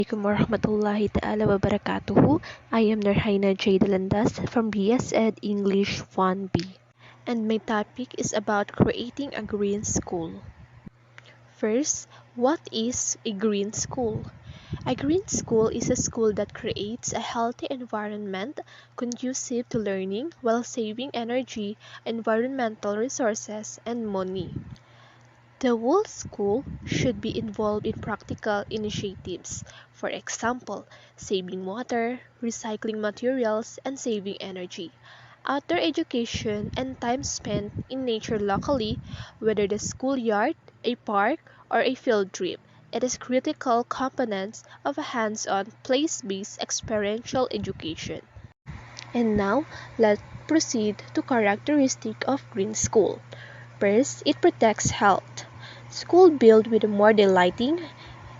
Assalamualaikum warahmatullahi ta'ala wabarakatuh. I am Nurhaina J. Dalandas from BS Ed English 1B. And my topic is about creating a green school. First, what is a green school? A green school is a school that creates a healthy environment conducive to learning while saving energy, environmental resources, and money. The whole school should be involved in practical initiatives, for example, saving water, recycling materials, and saving energy. Outdoor education and time spent in nature locally, whether the schoolyard, a park, or a field trip, it is critical components of a hands-on, place-based experiential education. And now, let's proceed to characteristic of green school. First, it protects health. School built with modern lighting,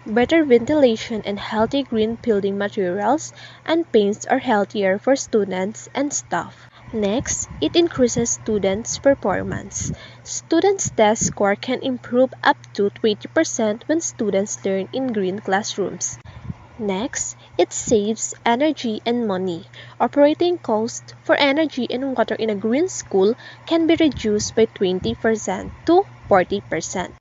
better ventilation and healthy green building materials and paints are healthier for students and staff. Next, it increases students' performance. Students' test score can improve up to 20% when students learn in green classrooms. Next, it saves energy and money. Operating costs for energy and water in a green school can be reduced by 20% to 40%.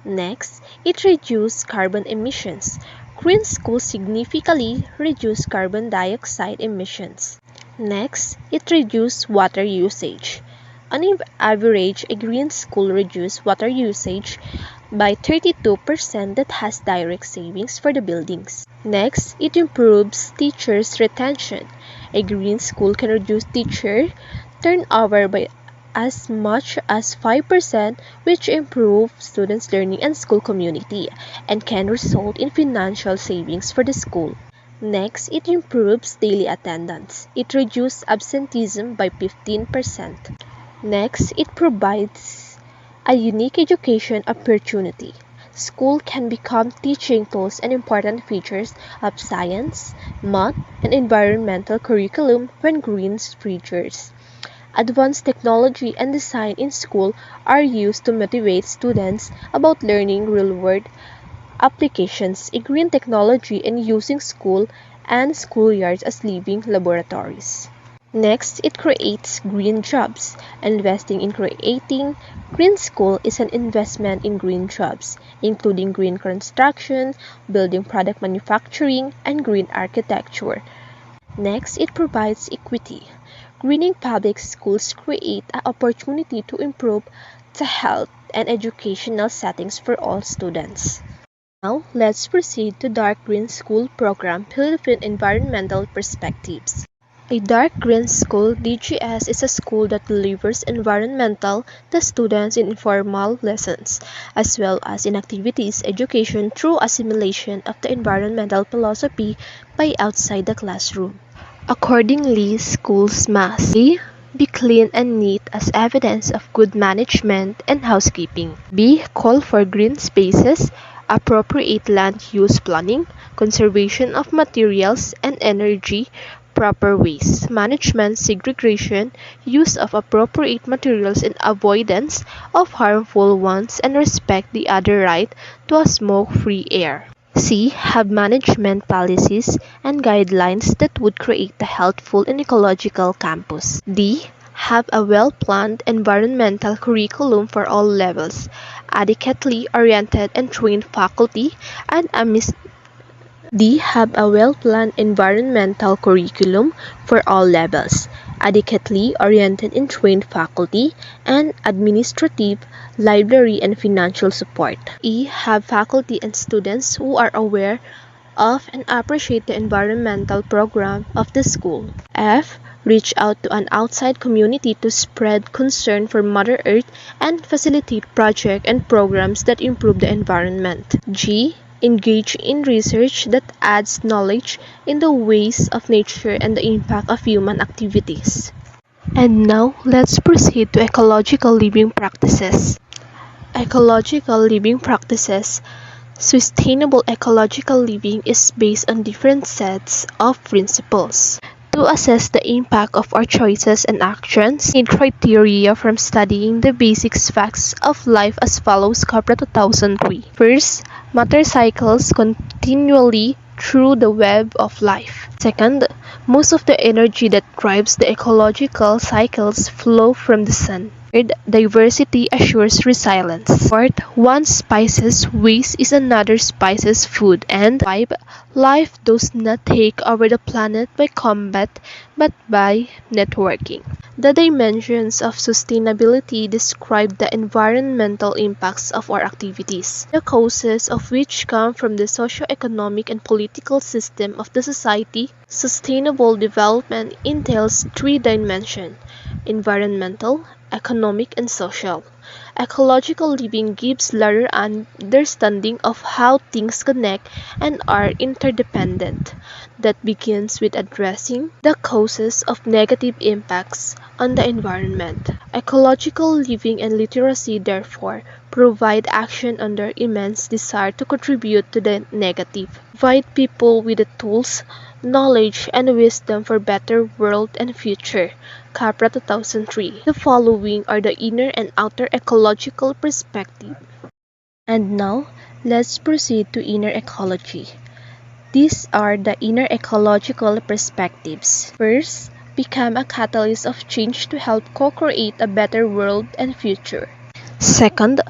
Next, it reduces carbon emissions. Green schools significantly reduce carbon dioxide emissions. Next, it reduces water usage. On average, a green school reduces water usage by 32% that has direct savings for the buildings. Next, it improves teachers' retention. A green school can reduce teacher turnover by as much as 5%, which improves students' learning and school community, and can result in financial savings for the school. Next, it improves daily attendance. It reduces absenteeism by 15%. Next, it provides a unique education opportunity. School can become teaching tools and important features of science, math, and environmental curriculum when green features. Advanced technology and design in school are used to motivate students about learning real-world applications in green technology and using school and schoolyards as living laboratories. Next, it creates green jobs. Investing in creating green school is an investment in green jobs, including green construction, building product manufacturing, and green architecture. Next, it provides equity. Greening public schools create an opportunity to improve the health and educational settings for all students. Now, let's proceed to Dark Green School Program Philippine Environmental Perspectives. A dark green school (DGS) is a school that delivers environmental to students in informal lessons, as well as in activities education through assimilation of the environmental philosophy by outside the classroom. Accordingly, schools must A. Be clean and neat as evidence of good management and housekeeping. B. Call for green spaces, appropriate land use planning, conservation of materials and energy, proper waste management, segregation, use of appropriate materials and avoidance of harmful ones, and respect the other right to a smoke-free air. C. Have management policies and guidelines that would create a healthful and ecological campus. D. Have a well-planned environmental curriculum for all levels, adequately oriented and trained faculty, and a D. Have a well-planned environmental curriculum for all levels, adequately oriented and trained faculty, and administrative, library, and financial support. E. Have faculty and students who are aware of and appreciate the environmental program of the school. F. Reach out to an outside community to spread concern for Mother Earth and facilitate projects and programs that improve the environment. G. Engage in research that adds knowledge in the ways of nature and the impact of human activities. And now, let's proceed to ecological living practices. Ecological living practices. Sustainable ecological living is based on different sets of principles. To assess the impact of our choices and actions, we need criteria from studying the basic facts of life as follows. Capra 2003. First, matter cycles continually through the web of life. Second, most of the energy that drives the ecological cycles flow from the sun. Third, diversity assures resilience. Fourth, one spice's waste is another spice's food. And five, life does not take over the planet by combat, but by networking. The dimensions of sustainability describe the environmental impacts of our activities, the causes of which come from the socio-economic and political system of the society. Sustainable development entails three dimensions: environmental, economic, and social. Ecological living gives larger understanding of how things connect and are interdependent. That begins with addressing the causes of negative impacts on the environment. Ecological living and literacy, therefore, provide action on their immense desire to contribute to the negative. Provide people with the tools, knowledge, and wisdom for better world and future. Capra 2003. The following are the inner and outer ecological perspective. And now, let's proceed to inner ecology. These are the inner ecological perspectives. First, become a catalyst of change to help co-create a better world and future. Second,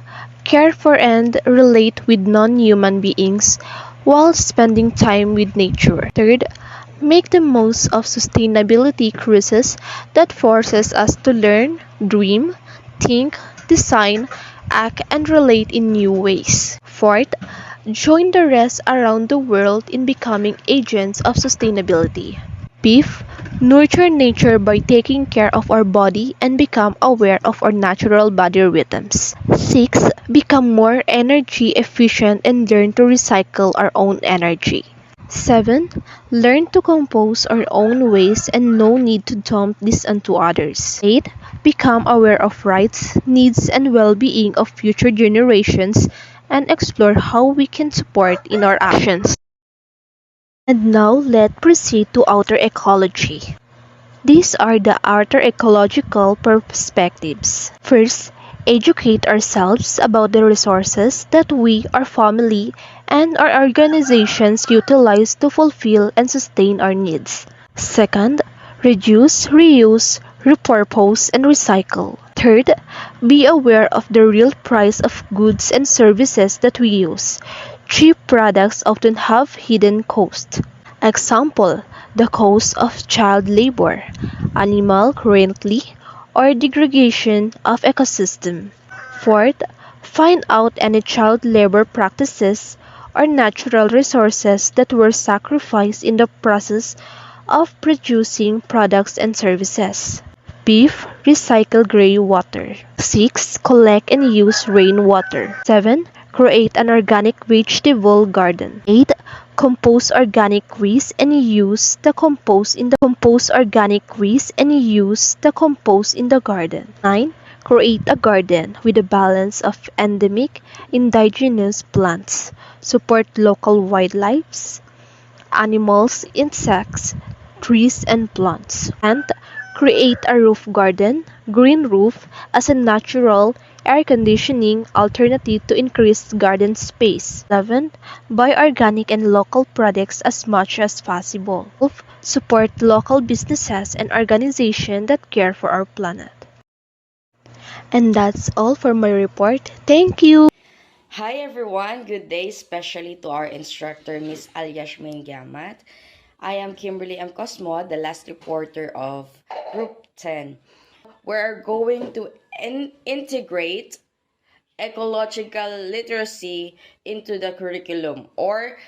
care for and relate with non-human beings while spending time with nature. Third, make the most of sustainability cruises that forces us to learn, dream, think, design, act, and relate in new ways. Fourth, join the rest around the world in becoming agents of sustainability. Fifth, nurture nature by taking care of our body and become aware of our natural body rhythms. Sixth, become more energy efficient and learn to recycle our own energy. 7. Learn to compose our own waste and no need to dump this onto others. 8. Become aware of rights, needs, and well-being of future generations and explore how we can support in our actions. And now let's proceed to outer ecology. These are the outer ecological perspectives. First, educate ourselves about the resources that we, our family, and our organizations utilize to fulfill and sustain our needs. Second, reduce, reuse, repurpose, and recycle. Third, be aware of the real price of goods and services that we use. Cheap products often have hidden costs. Example, the cost of child labor, animal cruelty, or degradation of ecosystem. Fourth, find out any child labor practices or natural resources that were sacrificed in the process of producing products and services. Fifth, recycle gray water. 6. Collect and use rainwater. 7. Create an organic vegetable garden. 8. Compose organic waste and use the compost in the garden. 9. Create a garden with a balance of endemic, indigenous plants. Support local wildlife, animals, insects, trees, and plants. And create a roof garden, green roof, as a natural air conditioning alternative to increase garden space. 11. Buy organic and local products as much as possible. 12. Support local businesses and organizations that care for our planet. And that's all for my report. Thank you. Hi everyone, good day, especially to our instructor, Miss Alyashmin Gamat. I am Kimberly M. Cosmo, the last reporter of Group 10. We're going to integrate ecological literacy into the curriculum or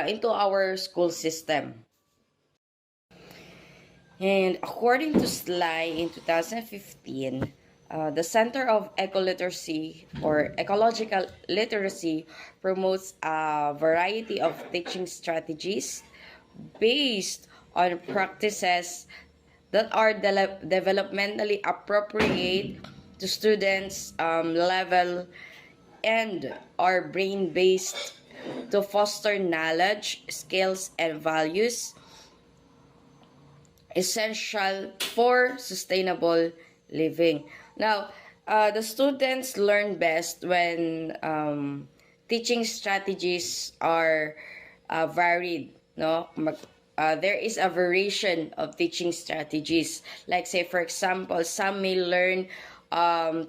into our school system. And according to SLY in 2015, the Center of Ecoliteracy or Ecological Literacy promotes a variety of teaching strategies based on practices that are developmentally appropriate to students' level and are brain-based to foster knowledge, skills, and values essential for sustainable living. Now, the students learn best when teaching strategies are varied. no, there is a variation of teaching strategies. Like say, for example, some may learn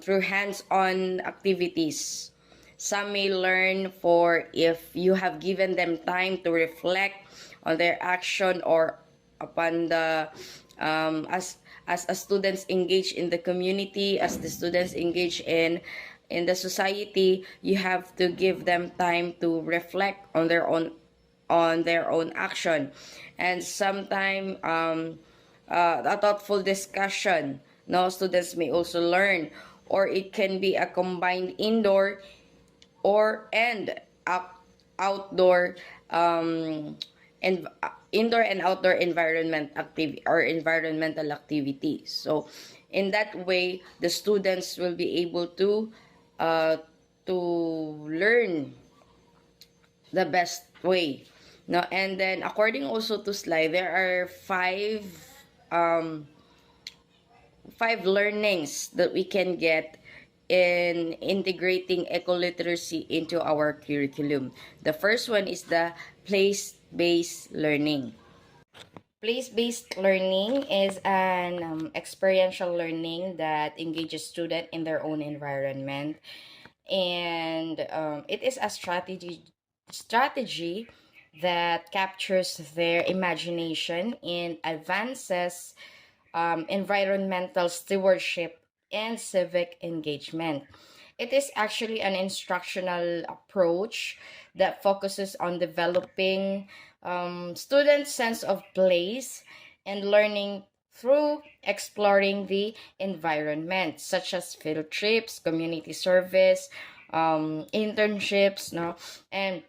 through hands-on activities. Some may learn for if you have given them time to reflect on their action or upon the as students engage in the community, as the students engage in the society, you have to give them time to reflect on their own action, and sometimes a thoughtful discussion. No, students may also learn, or it can be a combined indoor or and outdoor and indoor and outdoor environmental activity. So in that way the students will be able uh, to learn the best way. No, and then according also to slide, there are um, five learnings that we can get in integrating ecoliteracy into our curriculum. The first one is the place-based learning. Place-based learning is an experiential learning that engages students in their own environment, and it is a strategy that captures their imagination and advances environmental stewardship and civic engagement. It is actually an instructional approach that focuses on developing students' sense of place and learning through exploring the environment, such as field trips, community service, internships, no, and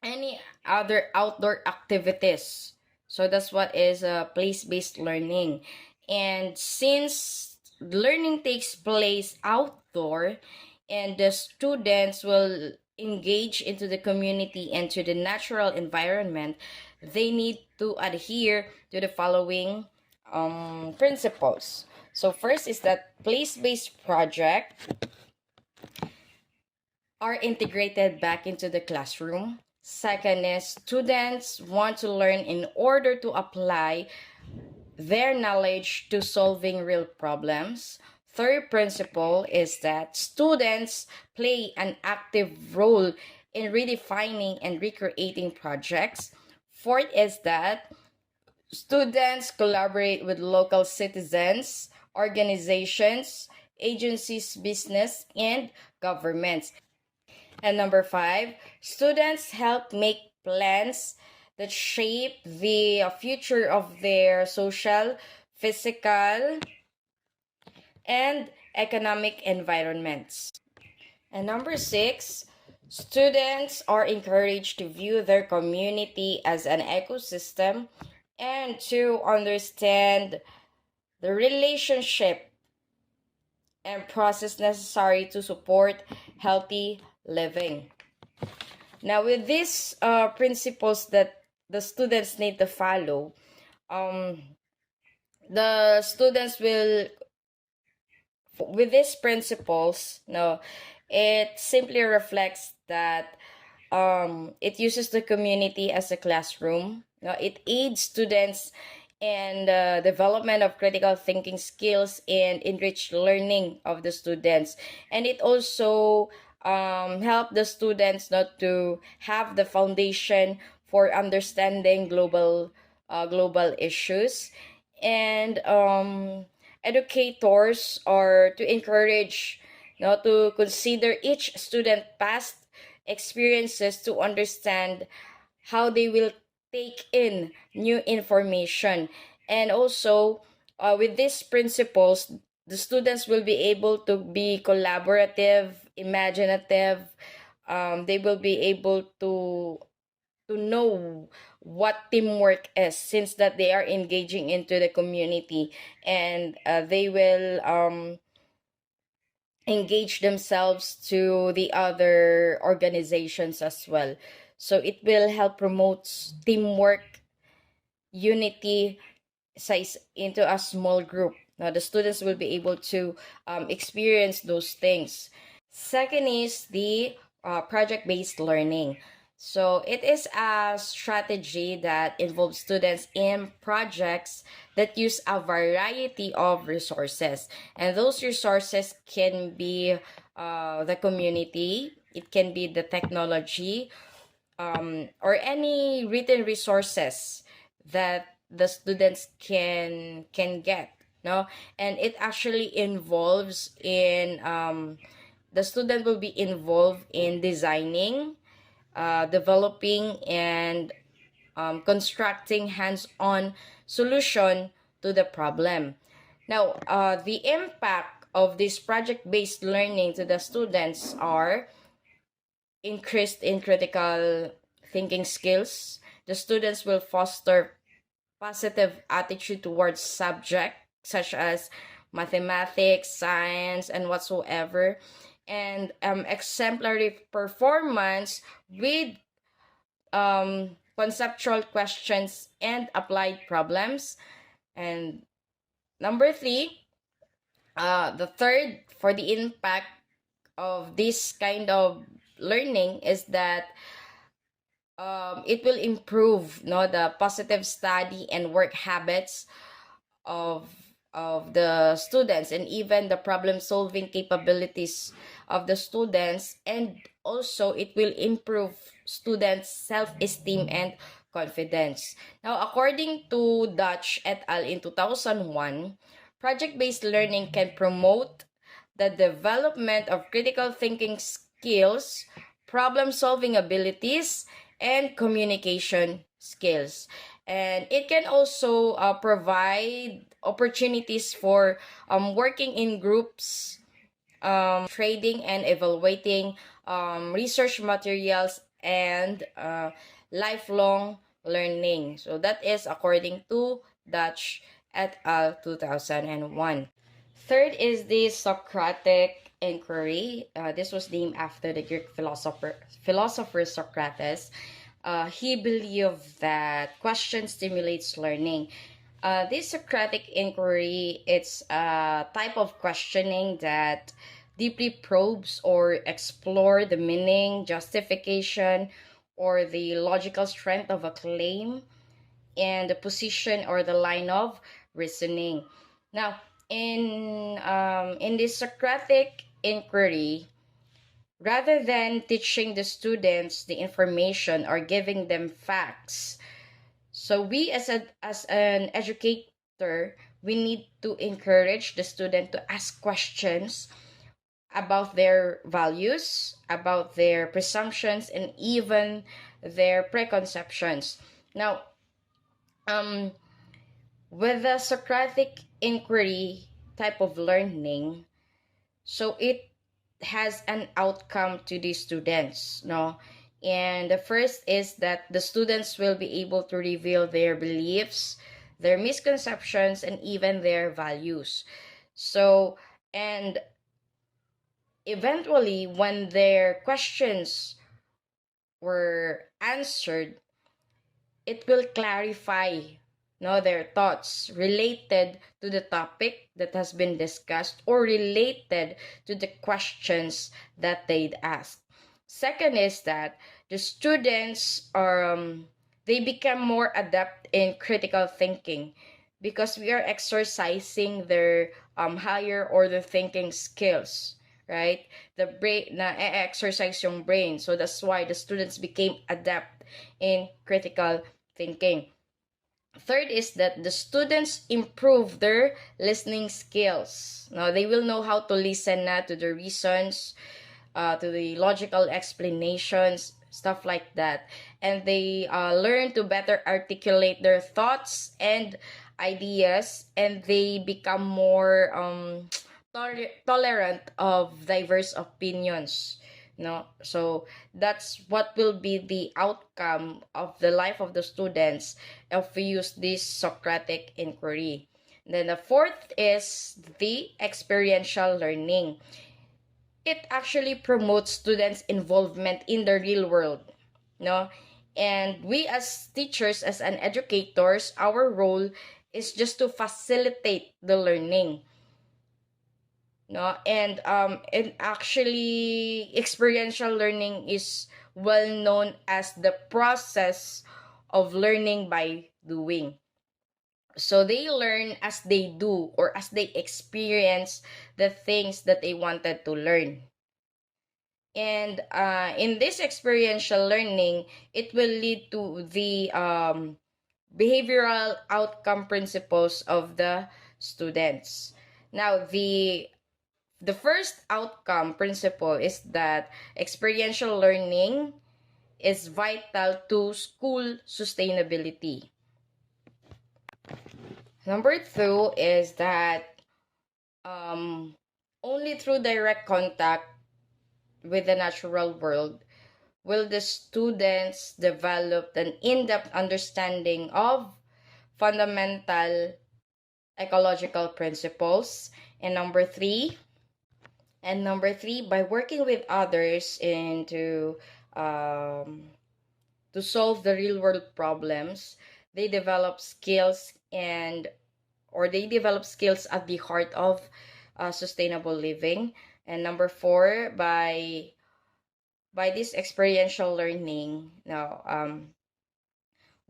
any other outdoor activities. So that's what is place-based learning. And since learning takes place outdoor and the students will engage into the community and to the natural environment, they need to adhere to the following principles. So first is that place-based project are integrated back into the classroom. Second is students want to learn in order to apply their knowledge to solving real problems. Third principle is that students play an active role in redefining and recreating projects. Fourth is that students collaborate with local citizens, organizations, agencies, business, and governments. And number five, students help make plans that shape the future of their social, physical, and economic environments. And number six, students are encouraged to view their community as an ecosystem and to understand the relationship and process necessary to support healthy living. Now, with these principles that the students need to follow, um, the students will, with these principles, no, it simply reflects that it uses the community as a classroom. No, it aids students in the development of critical thinking skills and enrich learning of the students, and it also help the students not to have the foundation for understanding global issues, and educators are to encourage, to consider each student past experiences to understand how they will take in new information. And also, with these principles, the students will be able to be collaborative, imaginative. They will be able to know what teamwork is, since that they are engaging into the community, and they will engage themselves to the other organizations as well. So it will help promote teamwork, unity, size into a small group. Now the students will be able to experience those things. Second is the project-based learning. So it is a strategy that involves students in projects that use a variety of resources. And those resources can be the community, it can be the technology, or any written resources that the students can get. No, and it actually involves in the student will be involved in designing, developing, and constructing hands-on solution to the problem. Now, the impact of this project-based learning to the students are increased in critical thinking skills. The students will foster positive attitude towards subject such as mathematics, science, and whatsoever, and exemplary performance with conceptual questions and applied problems. And number three, the third for the impact of this kind of learning is that it will improve the positive study and work habits of the students, and even the problem solving capabilities of the students, and also it will improve students self-esteem and confidence. Now, according to Dutch et al. In 2001, project-based learning can promote the development of critical thinking skills, problem solving abilities, and communication skills. And it can also provide opportunities for working in groups, trading and evaluating research materials, and lifelong learning. So that is according to Dutch et al. 2001. Third is the Socratic inquiry. This was named after the Greek philosopher Socrates. He believed that question stimulates learning. This Socratic inquiry, it's a type of questioning that deeply probes or explore the meaning, justification, or the logical strength of a claim, and the position or the line of reasoning. Now, in this Socratic inquiry, rather than teaching the students the information or giving them facts, so we as an educator, we need to encourage the student to ask questions about their values, about their presumptions, and even their preconceptions. Now, um, with the Socratic inquiry type of learning, so it has an outcome to the students, no? And the first is that the students will be able to reveal their beliefs, their misconceptions, and even their values. So, and eventually, when their questions were answered, it will clarify their thoughts related to the topic that has been discussed or related to the questions that they'd asked. Second is that the students are they become more adept in critical thinking because we are exercising their higher order thinking skills, right? The brain na exercise yung brain, so that's why the students became adept in critical thinking. Third is that the students improve their listening skills. Now, they will know how to listen to the reasons, to the logical explanations, stuff like that. And they learn to better articulate their thoughts and ideas, and they become more tolerant of diverse opinions. So that's what will be the outcome of the life of the students if we use this Socratic inquiry. Then the fourth is the experiential learning. It actually promotes students' involvement in the real world, no? And we as teachers, as an educators, our role is just to facilitate the learning, no? And actually experiential learning is well known as the process of learning by doing. So they learn as they do or as they experience the things that they wanted to learn. And in this experiential learning, it will lead to the behavioral outcome principles of the students. Now, the first outcome principle is that experiential learning is vital to school sustainability. Number two is that um, only through direct contact with the natural world will the students develop an in-depth understanding of fundamental ecological principles. And number three, by working with others um, to solve the real world problems, they develop skills at the heart of sustainable living. And number four, by this experiential learning, now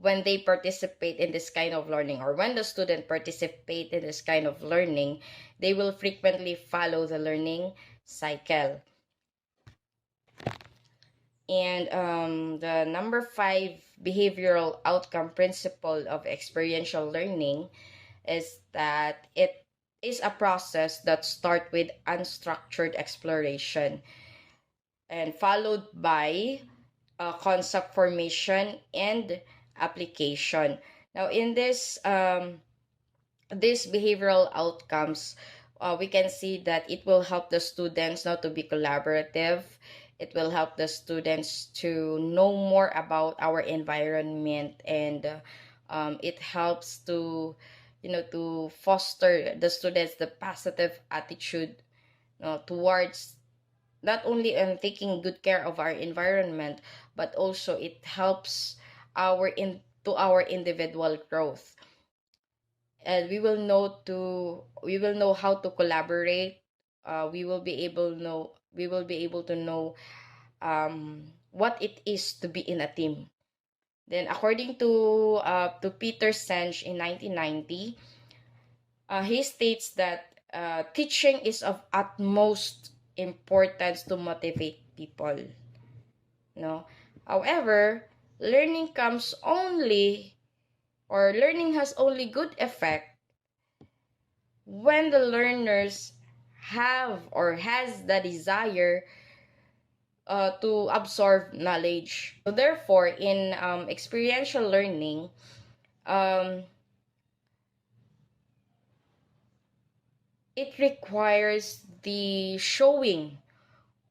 when they participate in this kind of learning, or when the student participate in this kind of learning, they will frequently follow the learning cycle. And the number five behavioral outcome principle of experiential learning is that it is a process that starts with unstructured exploration and followed by concept formation and application. Now, in these behavioral outcomes, we can see that it will help the students now to be collaborative. It will help the students to know more about our environment, and it helps to foster the students the positive attitude towards not only taking good care of our environment, but also it helps our individual growth. And we will know how to collaborate. We will be able to know what it is to be in a team. Then, according to Peter Senge in 1990, he states that teaching is of utmost importance to motivate people. No, however, learning has only good effect when the learners have or has the desire to absorb knowledge. So therefore, in experiential learning, um, it requires the showing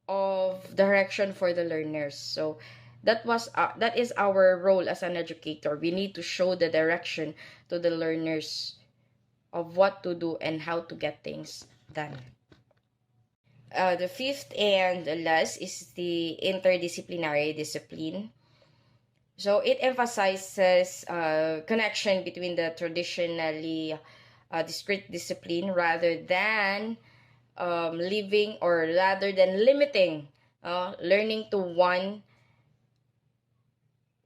of direction for the learners. So that is our role as an educator. We need to show the direction to the learners of what to do and how to get things done. The fifth and last is the interdisciplinary discipline. So it emphasizes connection between the traditionally discrete discipline rather than limiting learning to one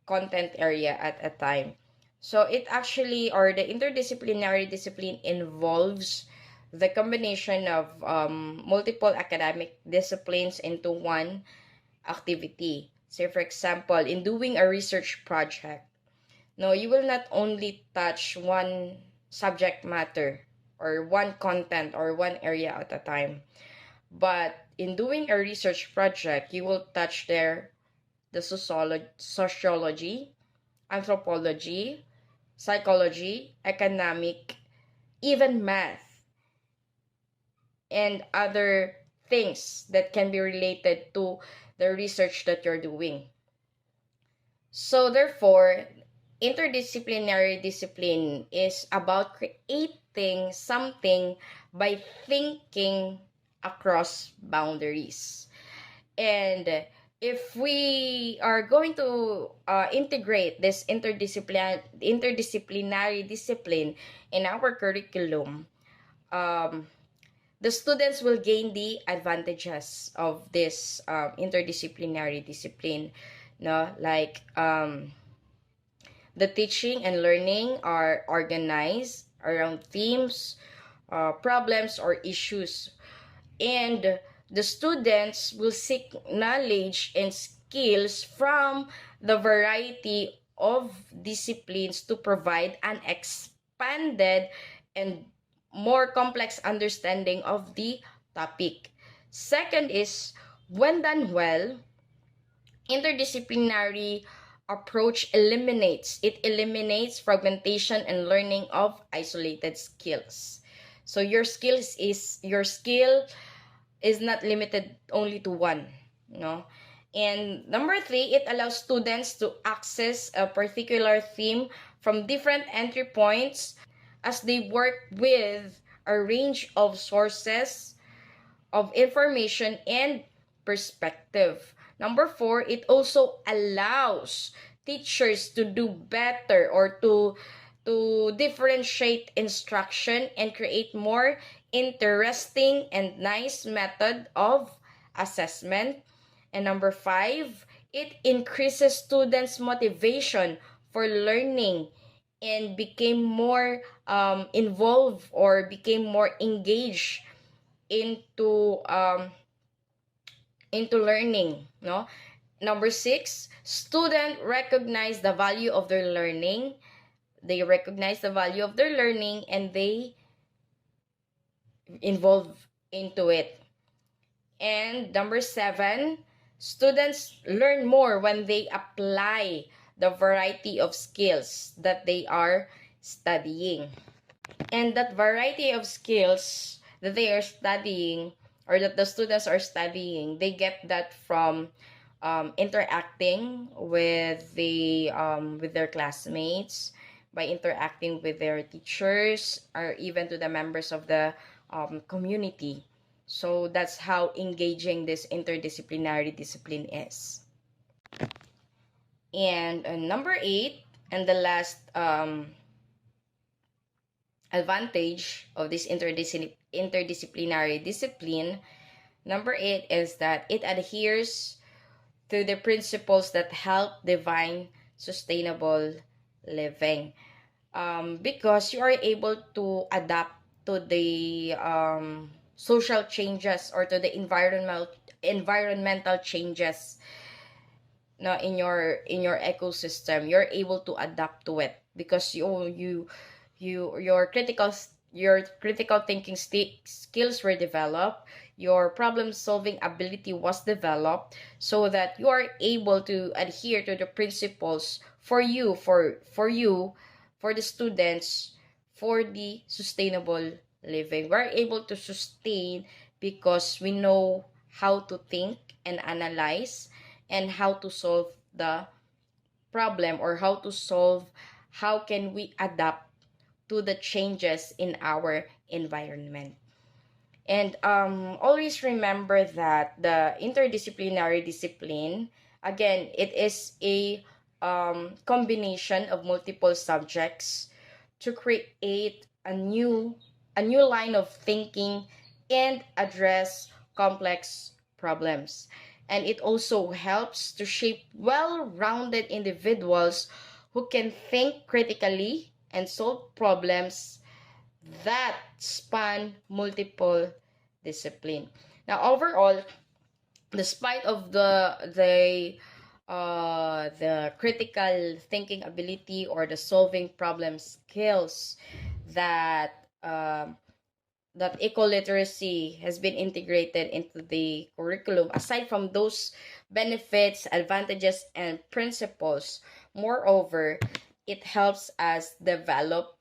content area at a time. So the interdisciplinary discipline involves the combination of multiple academic disciplines into one activity. Say, for example, in doing a research project, no, you will not only touch one subject matter or one content or one area at a time, but in doing a research project, you will touch the sociology, anthropology, psychology, economic, even math, and other things that can be related to the research that you're doing. So therefore, interdisciplinary discipline is about creating something by thinking across boundaries. And if we are going to integrate this interdisciplinary discipline in our curriculum, um, the students will gain the advantages of this interdisciplinary discipline. no, like the teaching and learning are organized around themes, problems, or issues. And the students will seek knowledge and skills from the variety of disciplines to provide an expanded and more complex understanding of the topic. Second is, when done well, interdisciplinary approach eliminates fragmentation and learning of isolated skills. So your skill is not limited only to one, no. And number three, it allows students to access a particular theme from different entry points as they work with a range of sources of information and perspective. Number four, it also allows teachers to do better, or to differentiate instruction and create more interesting and nice method of assessment. And number five, it increases students' motivation for learning and became more involved, or became more engaged into learning, no. Number six, student recognize the value of their learning. They recognize the value of their learning and they involve into it. And number seven, students learn more when they apply the variety of skills that they are studying. And that variety of skills that they are studying, or that the students are studying, they get that from interacting with their classmates, by interacting with their teachers, or even to the members of the community. So that's how engaging this interdisciplinary discipline is. And number eight, and the last advantage of this interdisciplinary discipline, number eight, is that it adheres to the principles that help define sustainable living. Because you are able to adapt to the social changes, or to the environmental changes, no, in your ecosystem. You're able to adapt to it because your critical thinking skills were developed, your problem solving ability was developed, so that you are able to adhere to the principles for the students, for the sustainable living. We're able to sustain because we know how to think and analyze, and how to solve the problem, or how can we adapt to the changes in our environment. And always remember that the interdisciplinary discipline, again, it is a combination of multiple subjects to create a new line of thinking and address complex problems. And it also helps to shape well-rounded individuals who can think critically and solve problems that span multiple discipline. Now, overall, despite of the critical thinking ability, or the solving problem skills that that ecoliteracy has been integrated into the curriculum, aside from those benefits, advantages, and principles, moreover, it helps us develop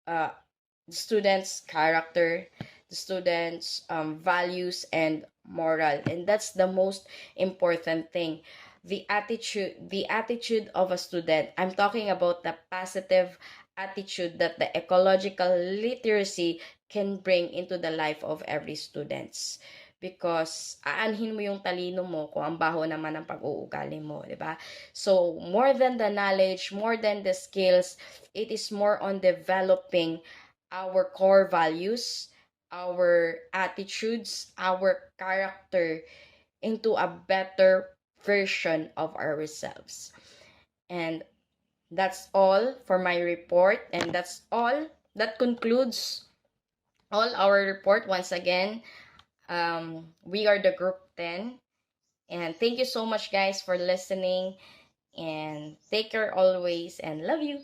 uh, the students' character, the students' values and moral, and that's the most important thing. The attitude of a student. I'm talking about the positive attitude that the ecological literacy can bring into the life of every students. Because aanhin mo yung talino mo kung ang baho naman ang pag-uugali mo, di ba? So, more than the knowledge, more than the skills, it is more on developing our core values, our attitudes, our character into a better version of ourselves. And that's all for my report, and that's all. That concludes all our report. Once again, we are the group 10, and thank you so much, guys, for listening, and take care always, and love you.